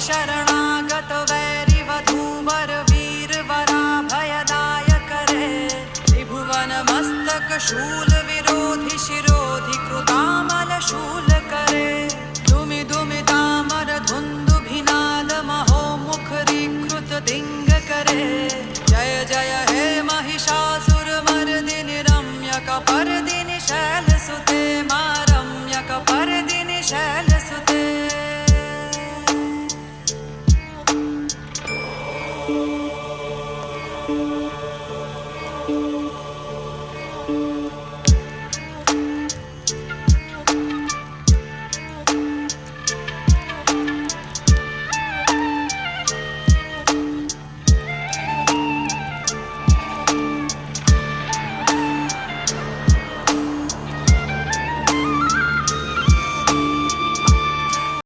शरणागत वैरि वधूवर वीर वरा भयदायक रे त्रिभुवन मस्तक शूल विरोधि शिरोधि कृतामल शूल करे दुमि दुमि दामर धुंदुभिनाद महो मुखरीकृत दिंग करे जय जय हे महिषासुर मर्दिनि रम्यक पर्दिनि शैल सुते मा रम्यक पर्दिनि शैल